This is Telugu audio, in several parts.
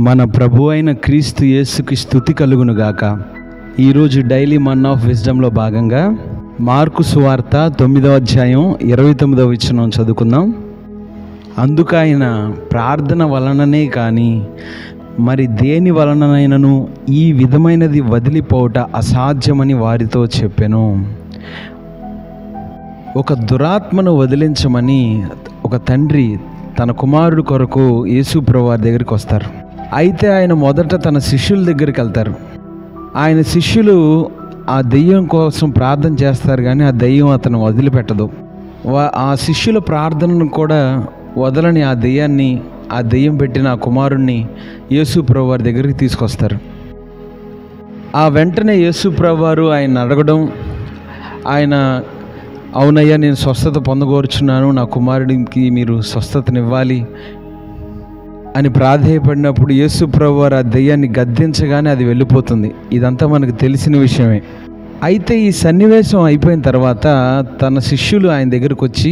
మన ప్రభు అయిన క్రీస్తు యేసుకి స్తుతి కలుగునుగాక. ఈరోజు డైలీ మన్ ఆఫ్ విజ్డమ్లో భాగంగా మార్కు సువార్త 9వ అధ్యాయం 29వ వచనం చదువుకుందాం. అందుకు ఆయన ప్రార్థన వలననే కానీ మరి దేని వలననైనను ఈ విధమైనది వదిలిపోవట అసాధ్యమని వారితో చెప్పెను. ఒక దురాత్మను వదిలించమని ఒక తండ్రి తన కుమారుడు కొరకు యేసు ప్రభువు వారి దగ్గరికి వస్తారు. అయితే ఆయన మొదట తన శిష్యుల దగ్గరికి వెళ్తారు. ఆయన శిష్యులు ఆ దెయ్యం కోసం ప్రార్థన చేస్తారు, కానీ ఆ దెయ్యం అతను వదిలిపెట్టదు. ఆ శిష్యుల ప్రార్థనను కూడా వదలని ఆ దెయ్యం పెట్టిన ఆ కుమారుణ్ణి యేసు ప్రభువు వారి దగ్గరికి తీసుకొస్తారు. ఆ వెంటనే యేసు ప్రభువు వారు ఆయన అడగడం, ఆయన అవునయ్యా నేను స్వస్థత పొందగోరుచున్నాను, నా కుమారుడికి మీరు స్వస్థతనివ్వాలి అని ప్రాధేయపడినప్పుడు యేసు ప్రభువు వారు ఆ దెయ్యాన్ని గద్దించగానే అది వెళ్ళిపోతుంది. ఇదంతా మనకు తెలిసిన విషయమే. అయితే ఈ సన్నివేశం అయిపోయిన తర్వాత తన శిష్యులు ఆయన దగ్గరకు వచ్చి,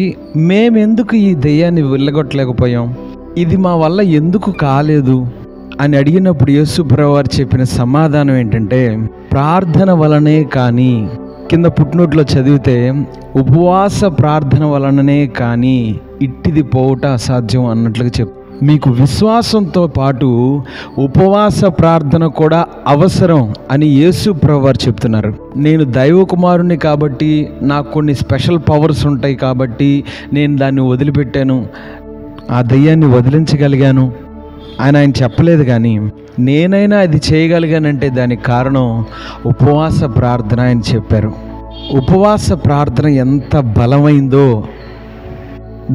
మేమెందుకు ఈ దెయ్యాన్ని వెళ్ళగొట్టలేకపోయాం, ఇది మా వల్ల ఎందుకు కాలేదు అని అడిగినప్పుడు యేసు ప్రభువు వారు చెప్పిన సమాధానం ఏంటంటే, ప్రార్థన వలనే కానీ, కింద పుట్టినోట్లో చదివితే ఉపవాస ప్రార్థన వలననే కానీ ఇట్టిది పోవుట అసాధ్యం అన్నట్లుగా మీకు విశ్వాసంతో పాటు ఉపవాస ప్రార్థన కూడా అవసరం అని యేసు ప్రభువు వారు చెప్తున్నారు. నేను దైవ కుమారుణ్ణి కాబట్టి నాకు కొన్ని స్పెషల్ పవర్స్ ఉంటాయి కాబట్టి నేను దాన్ని వదిలిపెట్టాను, ఆ దయ్యాన్ని వదిలించగలిగాను అని ఆయన చెప్పలేదు. కానీ నేనైనా అది చేయగలిగానంటే దానికి కారణం ఉపవాస ప్రార్థన అని చెప్పారు. ఉపవాస ప్రార్థన ఎంత బలమైందో,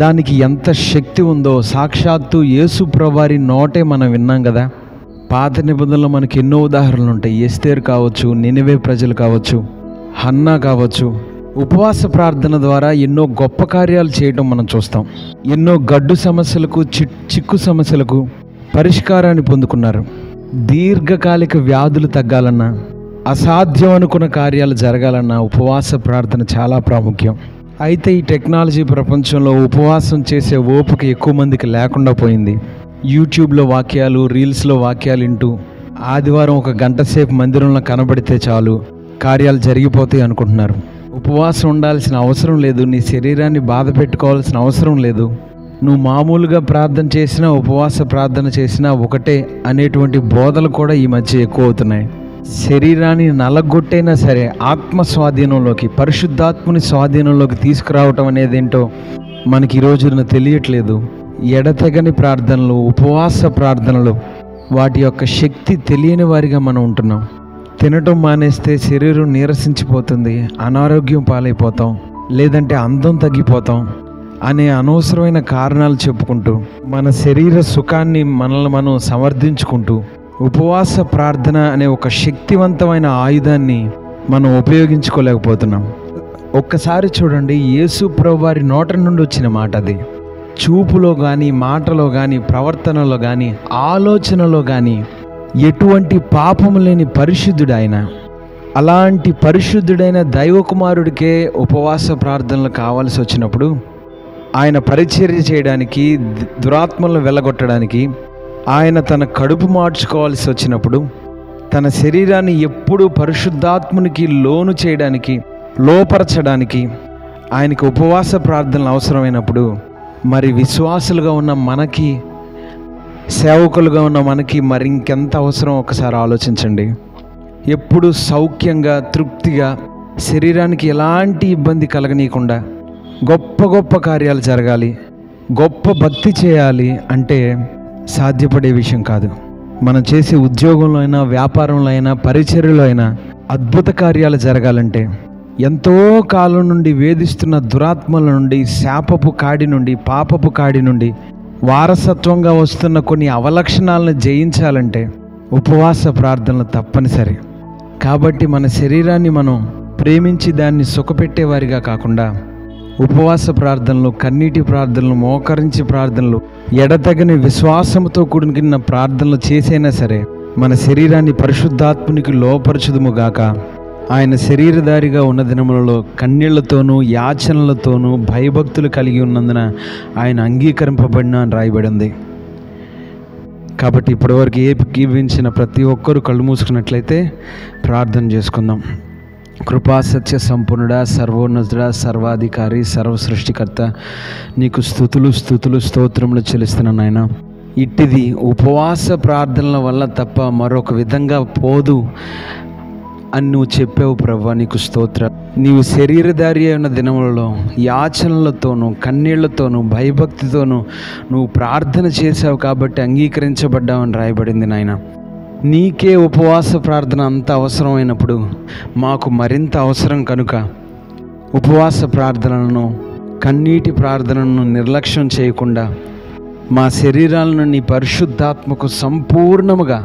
దానికి ఎంత శక్తి ఉందో సాక్షాత్తు యేసు ప్రభువు వారి నోటే మనం విన్నాం కదా. పాత నిబంధనలో మనకి ఎన్నో ఉదాహరణలు ఉంటాయి. ఎస్తేరు కావచ్చు, నినివే ప్రజలు కావచ్చు, హన్నా కావచ్చు. ఉపవాస ప్రార్థన ద్వారా ఎన్నో గొప్ప కార్యాలు చేయడం మనం చూస్తాం. ఎన్నో గడ్డు సమస్యలకు, చిక్కు సమస్యలకు పరిష్కారాన్ని పొందుకున్నారు. దీర్ఘకాలిక వ్యాధులు తగ్గాలన్నా, అసాధ్యం అనుకున్న కార్యాలు జరగాలన్నా ఉపవాస ప్రార్థన చాలా ప్రాముఖ్యం. అయితే ఈ టెక్నాలజీ ప్రపంచంలో ఉపవాసం చేసే ఓపిక ఎక్కువ మందికి లేకుండా పోయింది. యూట్యూబ్లో వాక్యాలు, రీల్స్లో వాక్యాలు వింటూ ఆదివారం ఒక గంట సేపు మందిరంలో కనబడితే చాలు కార్యాలు జరిగిపోతాయి అనుకుంటున్నారు. ఉపవాసం ఉండాల్సిన అవసరం లేదు, నీ శరీరాన్ని బాధ పెట్టుకోవాల్సిన అవసరం లేదు, నువ్వు మామూలుగా ప్రార్థన చేసినా ఉపవాస ప్రార్థన చేసినా ఒకటే అనేటువంటి బోధలు కూడా ఈ మధ్య ఎక్కువ అవుతున్నాయి. శరీరాన్ని నలగొట్టైనా సరే ఆత్మ స్వాధీనంలోకి, పరిశుద్ధాత్మని స్వాధీనంలోకి తీసుకురావటం అనేది ఏంటో మనకి ఈ రోజున తెలియట్లేదు. ఎడతెగని ప్రార్థనలు, ఉపవాస ప్రార్థనలు, వాటి యొక్క శక్తి తెలియని వారిగా మనం ఉంటున్నాం. తినటం మానేస్తే శరీరం నీరసించిపోతుంది, అనారోగ్యం పాలైపోతాం, లేదంటే అందం తగ్గిపోతాం అనే అనవసరమైన కారణాలు చెప్పుకుంటూ మన శరీర సుఖాన్ని మనల్ని మనం సమర్థించుకుంటూ ఉపవాస ప్రార్థన అనే ఒక శక్తివంతమైన ఆయుధాన్ని మనం ఉపయోగించుకోలేకపోతున్నాం. ఒక్కసారి చూడండి, యేసు ప్రభువు వారి నోట నుండి వచ్చిన మాట అది. చూపులో కానీ, మాటలో కానీ, ప్రవర్తనలో కానీ, ఆలోచనలో కానీ ఎటువంటి పాపము లేని పరిశుద్ధుడు ఆయన. అలాంటి పరిశుద్ధుడైన దైవకుమారుడికే ఉపవాస ప్రార్థనలు కావాల్సి వచ్చినప్పుడు, ఆయన పరిచర్య చేయడానికి, దురాత్మలను వెళ్ళగొట్టడానికి, ఆయన తన కడుపు మార్చుకోవాల్సి వచ్చినప్పుడు, తన శరీరాన్ని ఎప్పుడూ పరిశుద్ధాత్మునికి లోను చేయడానికి, లోపరచడానికి ఆయనకి ఉపవాస ప్రార్థనలు అవసరమైనప్పుడు, మరి విశ్వాసులుగా ఉన్న మనకి, సేవకులుగా ఉన్న మనకి మరి ఇంకెంత అవసరం ఒకసారి ఆలోచించండి. ఎప్పుడు సౌఖ్యంగా, తృప్తిగా, శరీరానికి ఎలాంటి ఇబ్బంది కలగనీయకుండా గొప్ప గొప్ప కార్యాలు జరగాలి, గొప్ప భక్తి చేయాలి అంటే సాధ్యపడే విషయం కాదు. మనం చేసే ఉద్యోగంలో అయినా, వ్యాపారంలో అయినా, పరిచర్యలో అయినా అద్భుత కార్యాలు జరగాలంటే ఎంతో కాలం నుండి వేధిస్తున్న దురాత్మల నుండి, శాపపు కాడి నుండి, పాపపు కాడి నుండి వారసత్వంగా వస్తున్న కొన్ని అవలక్షణాలను జయించాలంటే ఉపవాస ప్రార్థనలు తప్పనిసరి. కాబట్టి మన శరీరాన్ని మనం ప్రేమించి దాన్ని సుఖపెట్టేవారిగా కాకుండా ఉపవాస ప్రార్థనలు, కన్నీటి ప్రార్థనలు, మోకరించి ప్రార్థనలు, ఎడతెగని విశ్వాసంతో కూడిన ప్రార్థనలు చేసైనా సరే మన శరీరాన్ని పరిశుద్ధాత్మునికి లోపరచుదుముగాక. ఆయన శరీరధారిగా ఉన్న దినములలో కన్నీళ్లతోనూ, యాచనలతోనూ భయభక్తులు కలిగి ఉన్నందున ఆయన అంగీకరింపబడిన అని రాయబడింది. కాబట్టి ఇప్పటివరకు ఏకీవించిన ప్రతి ఒక్కరూ కళ్ళు మూసుకున్నట్లయితే ప్రార్థన చేసుకుందాం. కృపా సత్య సంపూర్ణుడా, సర్వోన్నతుడా, సర్వాధికారి, సర్వ సృష్టికర్త, నీకు స్తుతులు స్తోత్రములు చెల్లిస్తున్నాను నాయన. ఇట్టిది ఉపవాస ప్రార్థనల వల్ల తప్ప మరొక విధంగా పోదు అని నువ్వు చెప్పావు ప్రభువా, నీకు స్తోత్రం. నీవు శరీరధారి అయిన దినములలో యాచనలతోనూ కన్నీళ్లతోనూ భయభక్తితోనూ నువ్వు ప్రార్థన చేశావు కాబట్టి అంగీకరించబడ్డావని రాయబడింది నాయన. నీకే ఉపవాస ప్రార్థన అంత అవసరమైనప్పుడు మాకు మరింత అవసరం కనుక ఉపవాస ప్రార్థనలను, కన్నీటి ప్రార్థనలను నిర్లక్ష్యం చేయకుండా మా శరీరాలను నీ పరిశుద్ధాత్మకు సంపూర్ణముగా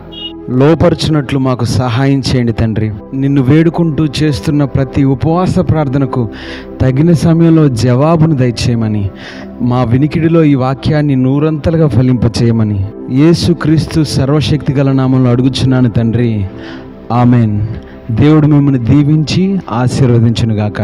లోపరుచున్నట్లు మాకు సహాయం చేయండి తండ్రి. నిన్ను వేడుకుంటూ చేస్తున్న ప్రతి ఉపవాస ప్రార్థనకు తగిన సమయంలో జవాబును దయచేయమని, మా వినికిడిలో ఈ వాక్యాన్ని నూరంతలుగా ఫలింపచేయమని యేసుక్రీస్తు సర్వశక్తి గల నామంలో అడుగుచున్నాను తండ్రి. ఆమెన్. దేవుడు మిమ్మల్ని దీవించి ఆశీర్వదించునుగాక.